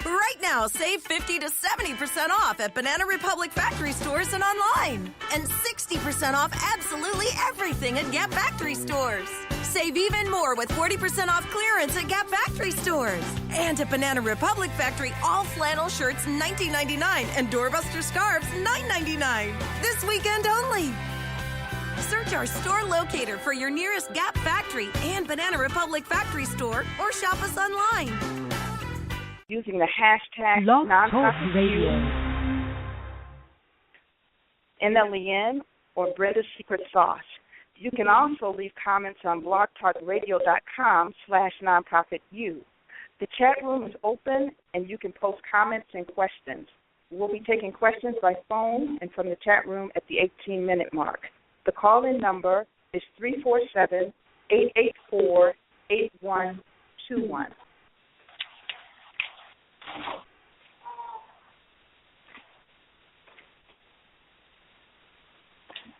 Right now, save 50 to 70% off at Banana Republic factory stores and online. And 60% off absolutely everything at Gap factory stores. Save even more with 40% off clearance at Gap factory stores. And at Banana Republic factory, all flannel shirts $19.99 and doorbuster scarves $9.99. This weekend only. Search our store locator for your nearest Gap factory and Banana Republic factory store, or shop us online. Using the hashtag Blog Talk Radio, NLEN, or Brenda's Secret Sauce. You can also leave comments on blogtalkradio.com/nonprofitu. The chat room is open, and you can post comments and questions. We'll be taking questions by phone and from the chat room at the 18-minute mark. The call-in number is 347-884-8121.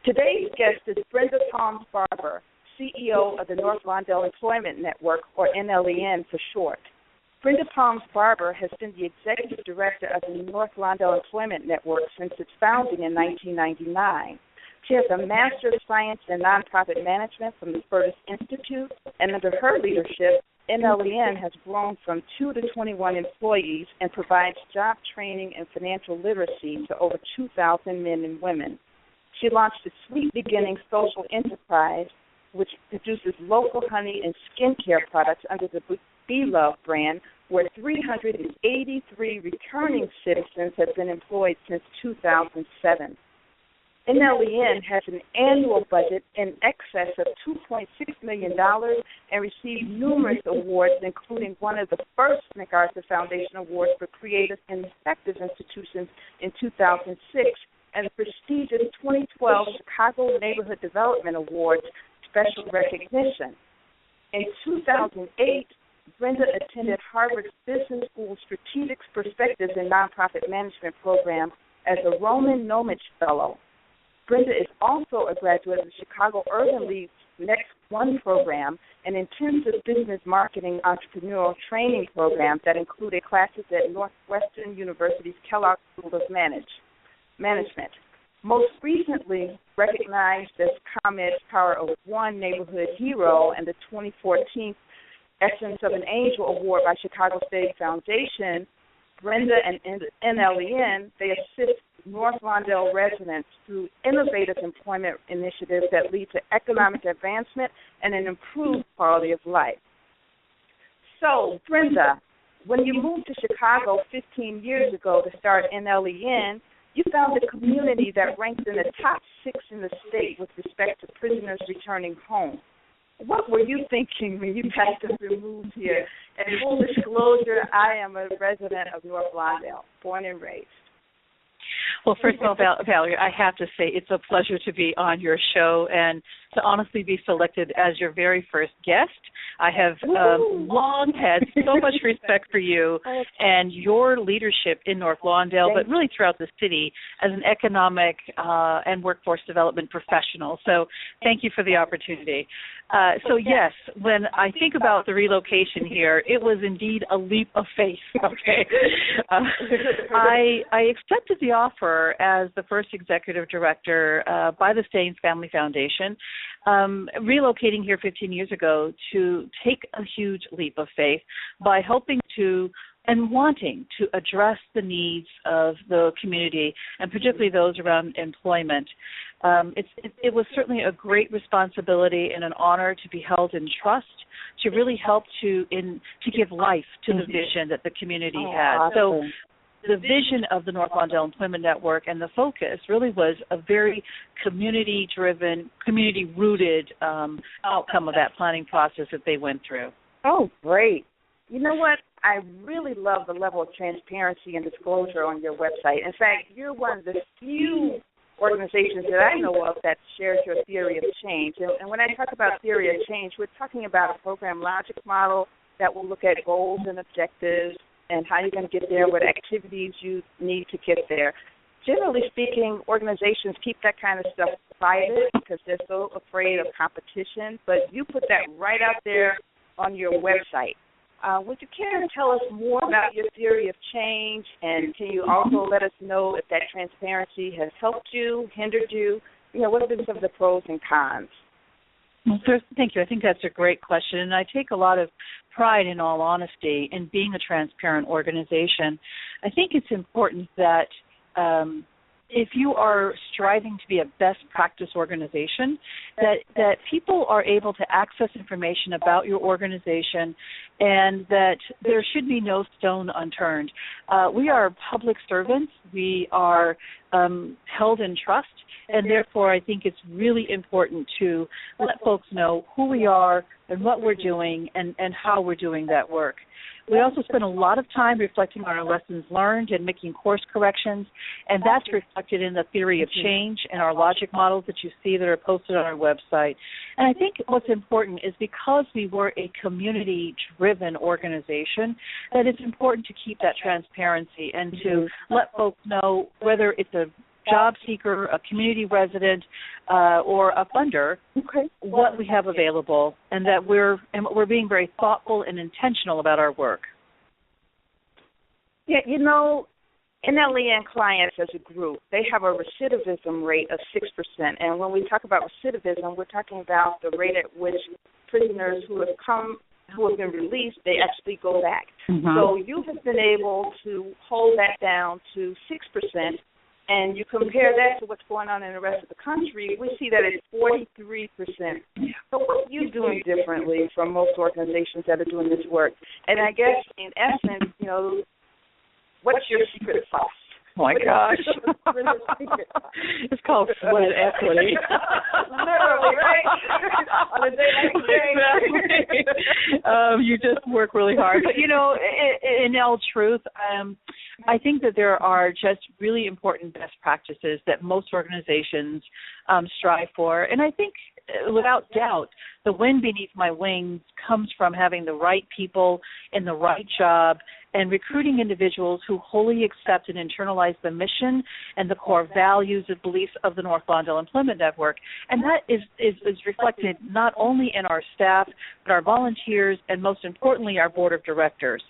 Today's guest is Brenda Palms Barber, CEO of the North Lawndale Employment Network, or NLEN for short. Brenda Palms Barber has been the executive director of the North Lawndale Employment Network since its founding in 1999. She has a Master of Science in Nonprofit Management from the Furtis Institute, and under her leadership, NLEN has grown from 2 to 21 employees and provides job training and financial literacy to over 2,000 men and women. She launched a Sweet Beginning social enterprise, which produces local honey and skincare products under the beelove brand, where 383 returning citizens have been employed since 2007. NLEN has an annual budget in excess of $2.6 million and received numerous awards, including one of the first MacArthur Foundation Awards for Creative and Effective Institutions in 2006, and the prestigious 2012 Chicago Neighborhood Development Awards Special Recognition. In 2008, Brenda attended Harvard's Business School Strategic Perspectives in Nonprofit Management program as a Roman Nomich Fellow. Brenda is also a graduate of the Chicago Urban League's Next One program, an intensive business marketing entrepreneurial training program that included classes at Northwestern University's Kellogg School of Management. Most recently recognized as ComEd's Power of One Neighborhood Hero and the 2014 Essence of an Angel Award by Chicago State Foundation, Brenda and NLEN, they assist North Lawndale residents through innovative employment initiatives that lead to economic advancement and an improved quality of life. So, Brenda, when you moved to Chicago 15 years ago to start NLEN, you found a community that ranked in the top 6 in the state with respect to prisoners returning home. What were you thinking when you packed up and moved here? And full disclosure, I am a resident of North Lawndale, born and raised. Well, first of all, Valerie, I have to say it's a pleasure to be on your show and to honestly be selected as your very first guest. I have long had so much respect for you and your leadership in North Lawndale, but really throughout the city as an economic and workforce development professional. So thank you for the opportunity. So yes, when I think about the relocation here, it was indeed a leap of faith. Okay, I accepted the offer as the first executive director by the Staines Family Foundation, relocating here 15 years ago to take a huge leap of faith by helping to and wanting to address the needs of the community, and particularly those around employment. It was certainly a great responsibility and an honor to be held in trust to really help to give life to the vision that the community had. Awesome. So the vision of the North Lawndale Employment Network and the focus really was a very community-driven, community-rooted outcome of that planning process that they went through. Oh, great. You know what? I really love the level of transparency and disclosure on your website. In fact, you're one of the few organizations that I know of that shares your theory of change. And when I talk about theory of change, we're talking about a program logic model that will look at goals and objectives and how you're going to get there, what activities you need to get there. Generally speaking, organizations keep that kind of stuff private because they're so afraid of competition, but you put that right out there on your website. Would you care to tell us more about your theory of change, and can you also let us know if that transparency has helped you, hindered you? What have been some of the pros and cons? Well, first, thank you. I think that's a great question, and I take a lot of pride, in all honesty, in being a transparent organization. I think it's important that if you are striving to be a best practice organization, that people are able to access information about your organization, and that there should be no stone unturned. We are public servants. We are held in trust, and therefore I think it's really important to let folks know who we are and what we're doing and how we're doing that work. We also spend a lot of time reflecting on our lessons learned and making course corrections, and that's reflected in the theory of change and our logic models that you see that are posted on our website. And I think what's important is because we were a community-driven organization, that it's important to keep that transparency and to let folks know whether it's a job seeker, a community resident, or a funder, what we have available, and that we're being very thoughtful and intentional about our work. Yeah, NLEN clients as a group, they have a recidivism rate of 6%. And when we talk about recidivism, we're talking about the rate at which prisoners who have been released, they actually go back. So you have been able to hold that down to 6%. And you compare that to what's going on in the rest of the country, we see that it's 43%. So what are you doing differently from most organizations that are doing this work? And I guess, in essence, what's your secret sauce? Oh, my gosh. It's called sweat equity. Literally, right? On a day like today. Exactly. You just work really hard. But, in all truth, I think that there are just really important best practices that most organizations strive for. And I think, without doubt, the wind beneath my wings comes from having the right people in the right job and recruiting individuals who wholly accept and internalize the mission and the core values and beliefs of the North Lawndale Employment Network. And that is reflected not only in our staff, but our volunteers, and most importantly, our board of directors.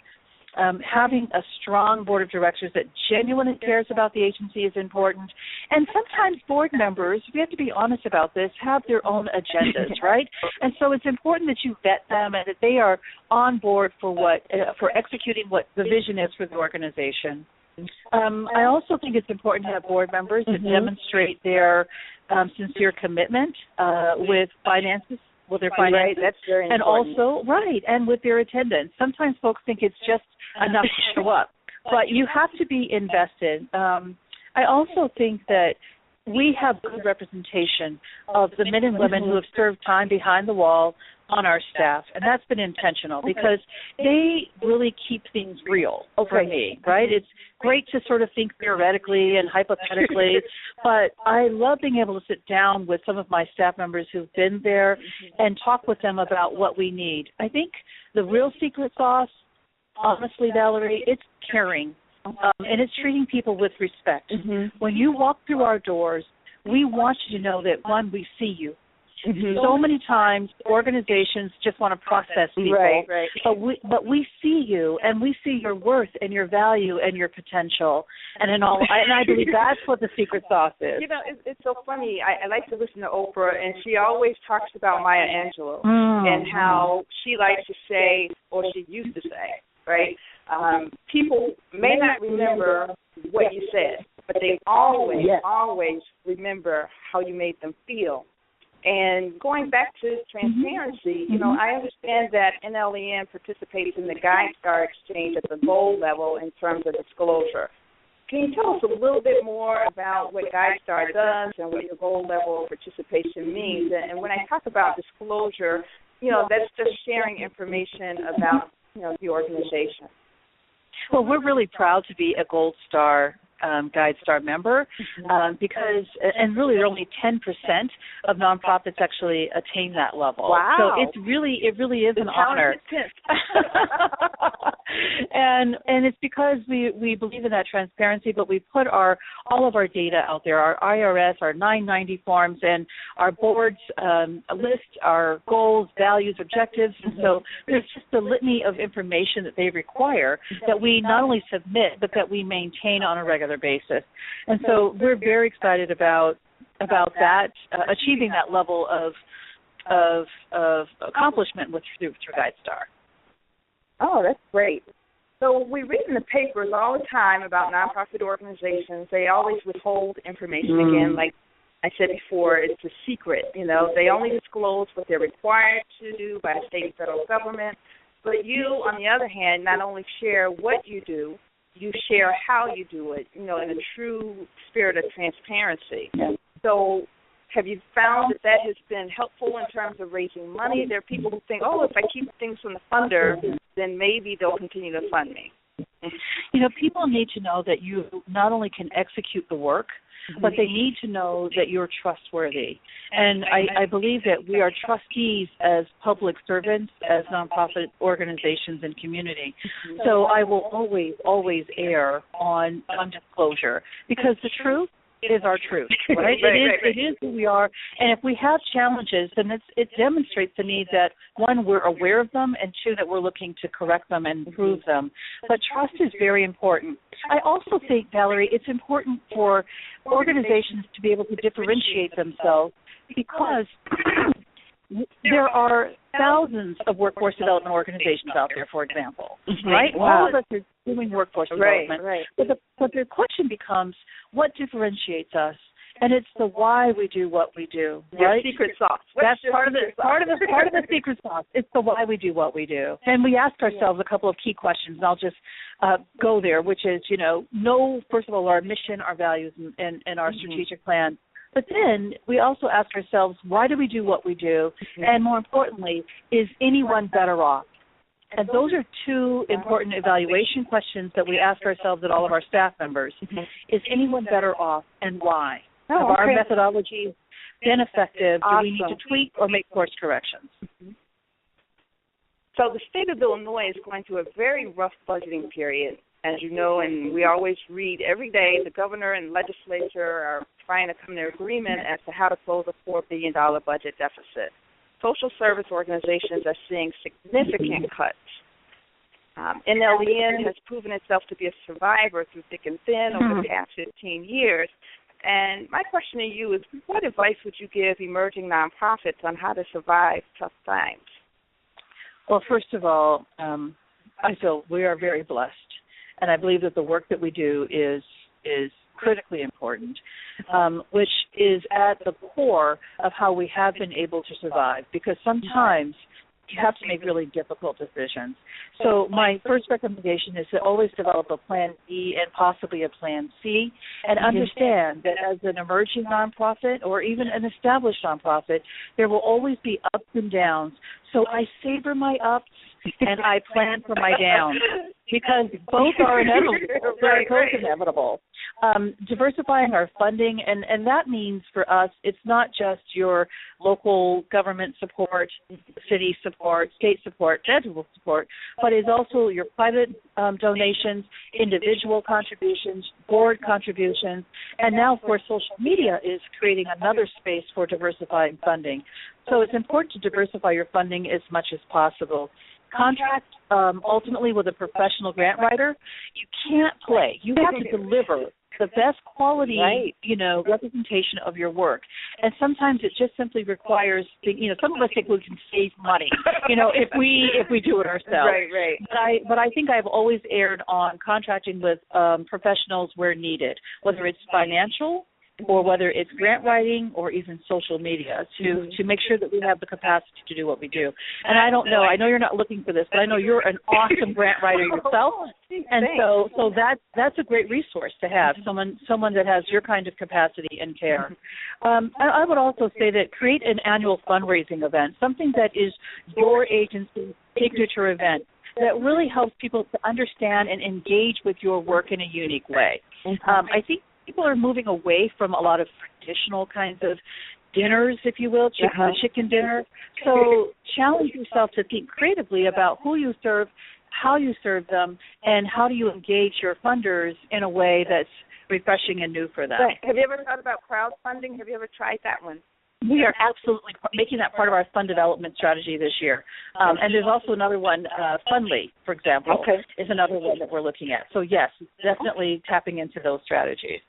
Having a strong board of directors that genuinely cares about the agency is important. And sometimes board members, we have to be honest about this, have their own agendas, right? And so it's important that you vet them and that they are on board for executing what the vision is for the organization. I also think it's important to have board members that demonstrate their sincere commitment with finances. With their finances, right, that's very and important. also, and with their attendance. Sometimes folks think it's just enough to show up, but you have to be invested. I also think that we have good representation of the men and women who have served time behind the wall on our staff, and that's been intentional because they really keep things real for me, right? It's great to sort of think theoretically and hypothetically, but I love being able to sit down with some of my staff members who've been there and talk with them about what we need. I think the real secret sauce, honestly, Valerie, it's caring, and it's treating people with respect. When you walk through our doors, we want you to know that, one, we see you. So many times organizations just want to process people, right. But we see you, and we see your worth and your value and your potential, and I believe that's what the secret sauce is. It's so funny. I like to listen to Oprah, and she always talks about Maya Angelou and how she likes to say, or she used to say, right? People may not remember what you said, but they always remember how you made them feel. And going back to transparency, I understand that NLEN participates in the GuideStar exchange at the gold level in terms of disclosure. Can you tell us a little bit more about what GuideStar does and what your gold level of participation means? And when I talk about disclosure, that's just sharing information about, the organization. Well, we're really proud to be a Gold Star GuideStar member, because, and really only 10% of nonprofits actually attain that level. Wow. So it really is an honor. and it's because we believe in that transparency, but we put all of our data out there, our IRS, our 990 forms, and our boards list our goals, values, objectives. And so there's just a litany of information that they require that we not only submit, but that we maintain on a regular basis. And so we're very excited about that, achieving that level of accomplishment through GuideStar. Oh, that's great. So we read in the papers all the time about nonprofit organizations. They always withhold information. Again, like I said before, it's a secret. You know, they only disclose what they're required to do by the state and federal government. But you, on the other hand, not only share what you do, you share how you do it, you know, in a true spirit of transparency. Yeah. So have you found that has been helpful in terms of raising money? There are people who think, if I keep things from the funder, then maybe they'll continue to fund me. You know, people need to know that you not only can execute the work, but they need to know that you're trustworthy. And I believe that we are trustees as public servants, as nonprofit organizations and community. So I will always err on disclosure, because the truth is our truth, right? It is who we are. And if we have challenges, then it demonstrates the need that, one, we're aware of them, and two, that we're looking to correct them and improve them. But trust is very important. I also think, Valerie, it's important for organizations to be able to differentiate themselves, because there are thousands of workforce development organizations out there, for example, right? Wow. All of us are doing workforce development. Right. But the question becomes, what differentiates us? And it's the why we do what we do, right? Your secret sauce. That's part of the secret sauce. It's the why we do what we do. And we ask ourselves a couple of key questions, and I'll just go there, which is, know, first of all, our mission, our values, and our strategic plan. But then we also ask ourselves, why do we do what we do? And more importantly, is anyone better off? And those are two important evaluation questions that we ask ourselves at all of our staff members. Is anyone better off, and why? Have our methodologies been effective? Do we need to tweak or make course corrections? So the state of Illinois is going through a very rough budgeting period, as you know, and we always read every day the governor and legislature are trying to come to agreement as to how to close a $4 billion budget deficit. Social service organizations are seeing significant cuts. NLEN has proven itself to be a survivor through thick and thin over the past 15 years. And my question to you is, what advice would you give emerging nonprofits on how to survive tough times? Well, first of all, I feel we are very blessed. And I believe that the work that we do is critically important, which is at the core of how we have been able to survive, because sometimes you have to make really difficult decisions. So my first recommendation is to always develop a plan B and possibly a plan C, and understand that as an emerging nonprofit or even an established nonprofit, there will always be ups and downs. So I savor my ups and I plan for my downs, because both are inevitable. They're both inevitable. Diversifying our funding, and that means for us, it's not just your local government support, city support, state support, federal support, but it's also your private donations, individual contributions, board contributions, and now, of course, social media is creating another space for diversifying funding. So it's important to diversify your funding as much as possible. Contract ultimately with a professional grant writer. You can't play. You have to deliver the best quality, representation of your work. And sometimes it just simply requires, some of us think we can save money, if we do it ourselves. Right. But I think I've always erred on contracting with professionals where needed, whether it's financial or whether it's grant writing or even social media, to make sure that we have the capacity to do what we do. And I don't know, I know you're not looking for this, but I know you're an awesome grant writer yourself, and so that's a great resource to have, someone that has your kind of capacity and care. I would also say that create an annual fundraising event, something that is your agency's signature event. that really helps people to understand and engage with your work in a unique way. I think people are moving away from a lot of traditional kinds of dinners, if you will, chicken dinner. So challenge yourself to think creatively about who you serve, how you serve them, and how do you engage your funders in a way that's refreshing and new for them. Right. Have you ever thought about crowdfunding? Have you ever tried that one? We are absolutely making that part of our fund development strategy this year. And there's also another one, Fundly, for example, is another one that we're looking at. So, yes, definitely tapping into those strategies.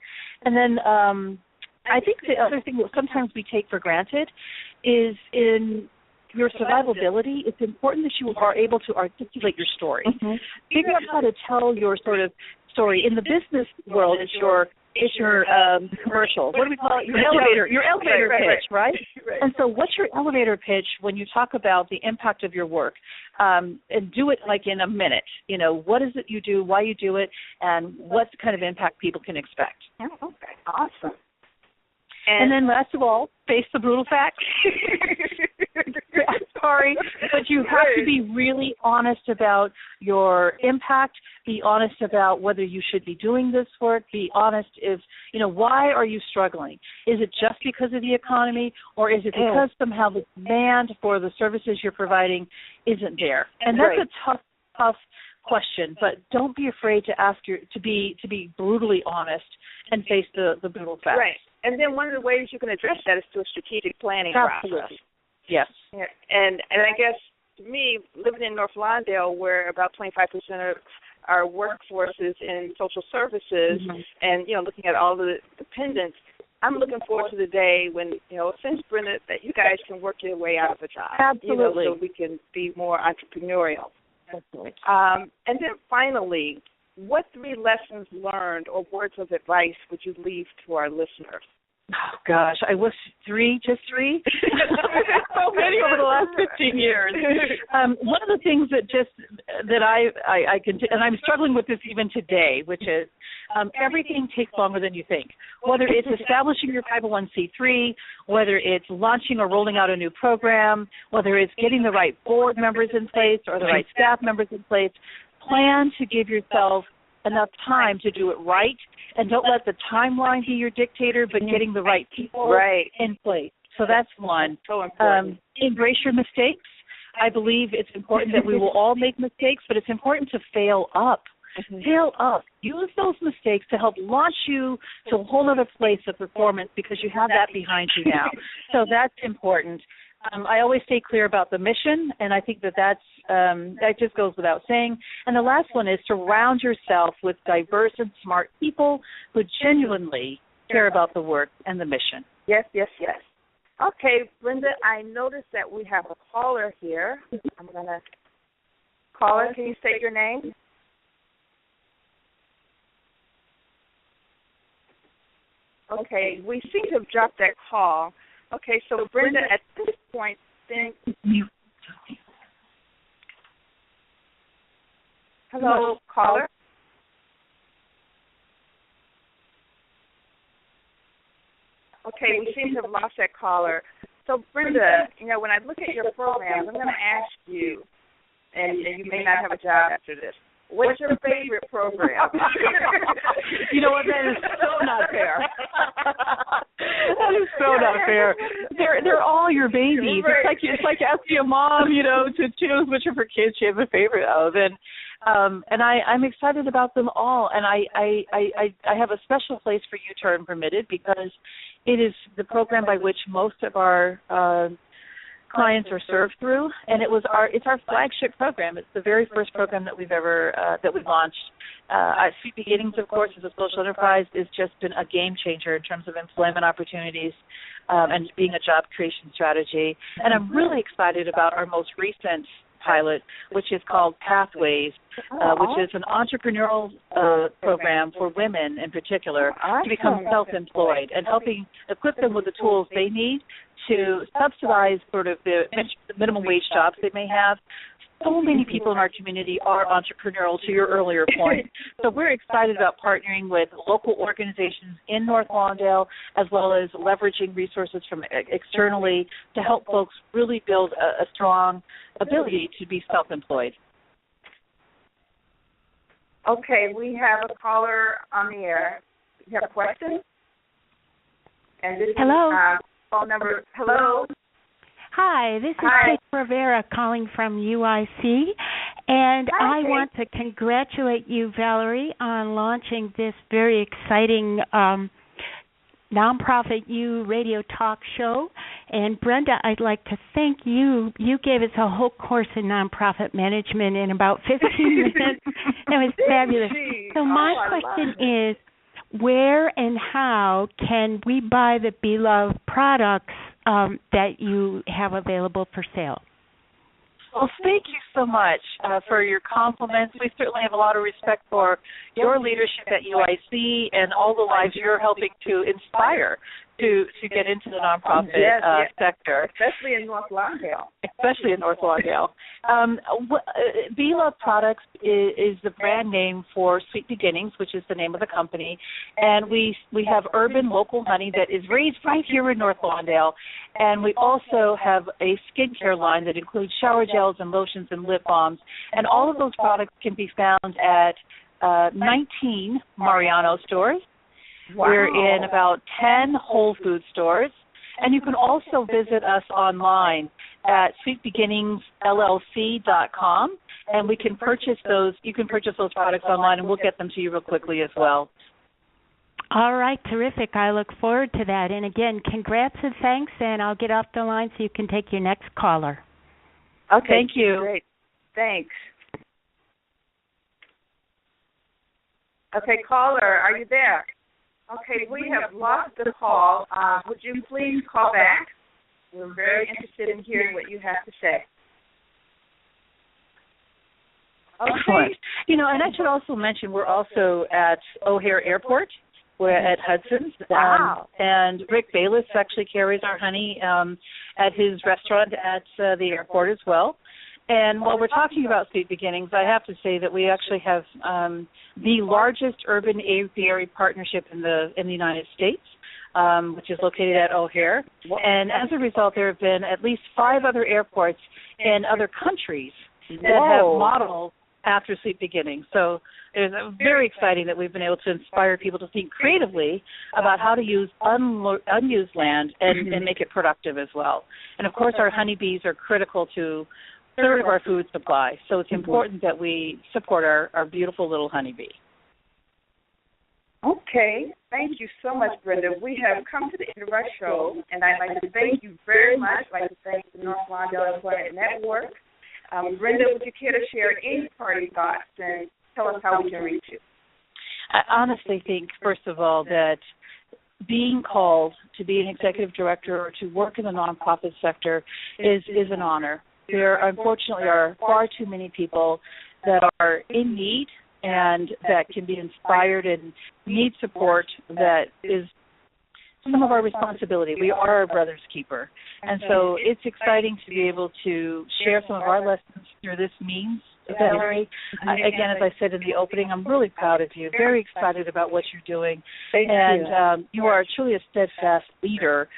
And then I think the other thing that sometimes we take for granted is in your survivability, it's important that you are able to articulate your story. Figure out how to tell your sort of story. In the business world, it's your commercial. What do we call it? Your elevator pitch, right? And so what's your elevator pitch when you talk about the impact of your work? And do it like in a minute. You know, what is it you do, why you do it, and what kind of impact people can expect. Okay, awesome. And then last of all, face the brutal facts. I'm sorry, but you have to be really honest about your impact, be honest about whether you should be doing this work, be honest if, why are you struggling? Is it just because of the economy, or is it because somehow the demand for the services you're providing isn't there? And that's a tough question, but don't be afraid to ask to be brutally honest and face the brutal facts. Right. And then one of the ways you can address that is through a strategic planning process. Yes. Yeah. And I guess, to me, living in North Lawndale, where about 25% of our workforce is in social services and, looking at all the dependents, I'm looking forward to the day when, since Brenda, that you guys can work your way out of a job. Absolutely. So we can be more entrepreneurial. Absolutely. And then finally, what 3 lessons learned or words of advice would you leave to our listeners? Oh, gosh, I wish just 3. So many over the last 15 years. One of the things that I can, and I'm struggling with this even today, which is everything takes longer than you think. Whether it's establishing your 501c3, whether it's launching or rolling out a new program, whether it's getting the right board members in place or the right staff members in place, plan to give yourself enough time to do it right, and don't let the timeline be your dictator, but getting the right people in place. So that's one. So important. Embrace your mistakes. I believe it's important that we will all make mistakes, but it's important to fail up. Fail up. Use those mistakes to help launch you to a whole other place of performance because you have that behind you now. So that's important. I always stay clear about the mission, and I think that just goes without saying. And the last one is surround yourself with diverse and smart people who genuinely care about the work and the mission. Yes, yes, yes. Okay, Brenda, I noticed that we have a caller here. I'm going to call her. Can you state your name? Okay, we seem to have dropped that call. Okay, so Brenda, at this point, hello, caller. Okay, we seem to have lost that caller. So Brenda, when I look at your programs, I'm going to ask you, and you may not have a job after this, what's your favorite program? You know what? That is so not fair. That is so not fair. They're all your babies. Right. It's like asking a mom, to choose which of her kids she has a favorite of, and I'm excited about them all. And I have a special place for U-Turn Permitted because it is the program by which most of our clients are served through, and it's our flagship program. It's the very first program that we've ever that we launched. Sweet Beginnings, of course, as a social enterprise, has just been a game changer in terms of employment opportunities and being a job creation strategy. And I'm really excited about our most recent pilot, which is called Pathways, which is an entrepreneurial program for women in particular to become self-employed and helping equip them with the tools they need to subsidize sort of the minimum wage jobs they may have. So many people in our community are entrepreneurial, to your earlier point. So we're excited about partnering with local organizations in North Lawndale, as well as leveraging resources from externally to help folks really build a strong ability to be self-employed. Okay, we have a caller on the air. You have a question? And this Hello. is phone number. Hello. Hi, this is Hi. Kate Rivera calling from UIC, and Hi, I Kate. want to congratulate you, Valerie, on launching this very exciting nonprofit U radio talk show. And Brenda, I'd like to thank you. You gave us a whole course in nonprofit management in about 15 minutes. It was fabulous. So my question is, where and how can we buy the beelove products that you have available for sale? Well, thank you so much for your compliments. We certainly have a lot of respect for your leadership at UIC and all the lives you're helping to inspire to get into the nonprofit sector. Especially in North Lawndale. Especially in North Lawndale. Beelove Products is the brand name for Sweet Beginnings, which is the name of the company. And we have urban local honey that is raised right here in North Lawndale. And we also have a skincare line that includes shower gels and lotions and lip balms. And all of those products can be found at 19 Mariano stores. Wow. We're in about 10 Whole Food stores. And you can also visit us online at sweetbeginningsllc.com, and we can purchase those. You can purchase those products online, and we'll get them to you real quickly as well. All right, terrific. I look forward to that. And again, congrats and thanks, and I'll get off the line so you can take your next caller. Okay. Thank you. Great. Thanks. Okay, caller, are you there? Okay, we have lost the call. Would you please call back? We're very interested in hearing what you have to say. Okay. Excellent. You know, and I should also mention we're also at O'Hare Airport. We're at Hudson's. Wow. And Rick Bayless actually carries our honey at his restaurant at the airport as well. And while we're talking about Sweet Beginnings, I have to say that we actually have the largest urban aviary partnership in the United States, which is located at O'Hare. And as a result, there have been at least 5 other airports in other countries that have modeled after Sweet Beginnings. So it's very exciting that we've been able to inspire people to think creatively about how to use unused land and make it productive as well. And, of course, our honeybees are critical to third of our food supply, so it's important that we support our beautiful little honeybee. Okay. Thank you so much, Brenda. We have come to the end of our show, and I'd like to thank you very much. I'd like to thank the North Lawndale Employment Network. Brenda, would you care to share any parting thoughts and tell us how we can reach you? I honestly think, first of all, that being called to be an executive director or to work in the nonprofit sector is an honor. There, unfortunately, are far too many people that are in need and that can be inspired and need support that is some of our responsibility. We are our brother's keeper. And so it's exciting to be able to share some of our lessons through this means. Valerie, again, as I said in the opening, I'm really proud of you, very excited about what you're doing. And you are truly a steadfast leader,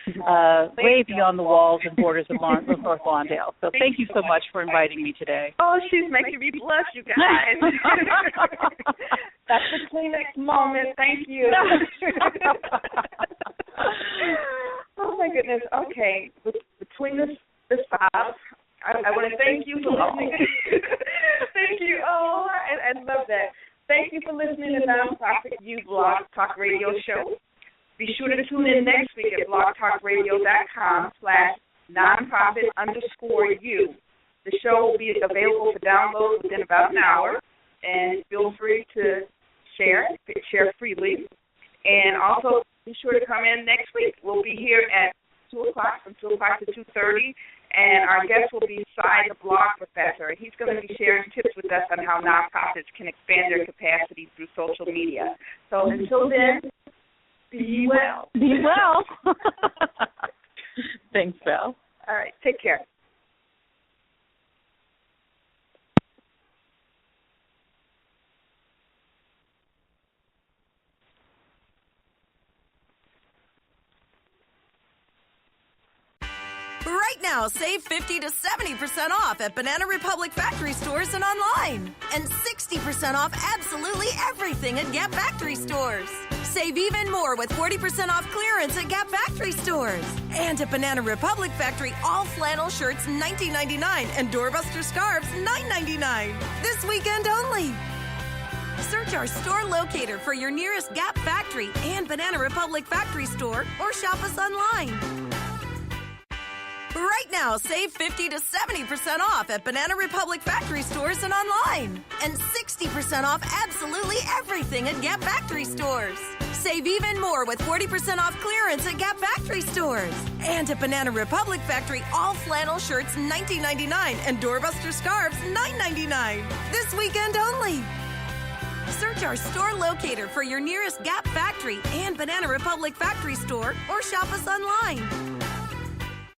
way beyond the walls and borders of North Lawndale. So thank you so much for inviting me today. Oh, she's making me blush, you guys. That's the Kleenex moment. Thank you. Oh, my goodness. Okay. Between the stops, I want to thank you for listening. Thank you. Oh, I love that. Thank you for listening to Nonprofit U Blog Talk Radio Show. Be sure to tune in next week at blogtalkradio.com/nonprofit_U. The show will be available for download within about an hour, and feel free to share freely. And also be sure to come in next week. We'll be here at 2 o'clock, from 2 o'clock to 2:30. And our guest will be Cy, the blog professor. He's going to be sharing tips with us on how nonprofits can expand their capacity through social media. So until then, be well. Be well. Thanks, Val. All right. Take care. Right now, save 50 to 70% off at Banana Republic factory stores and online. And 60% off absolutely everything at Gap factory stores. Save even more with 40% off clearance at Gap factory stores. And at Banana Republic Factory, all flannel shirts $19.99 and doorbuster scarves $9.99. This weekend only. Search our store locator for your nearest Gap factory and Banana Republic factory store or shop us online. Right now, save 50 to 70% off at Banana Republic factory stores and online. And 60% off absolutely everything at Gap factory stores. Save even more with 40% off clearance at Gap factory stores. And at Banana Republic Factory, all flannel shirts $19.99 and doorbuster scarves $9.99. This weekend only. Search our store locator for your nearest Gap factory and Banana Republic factory store or shop us online.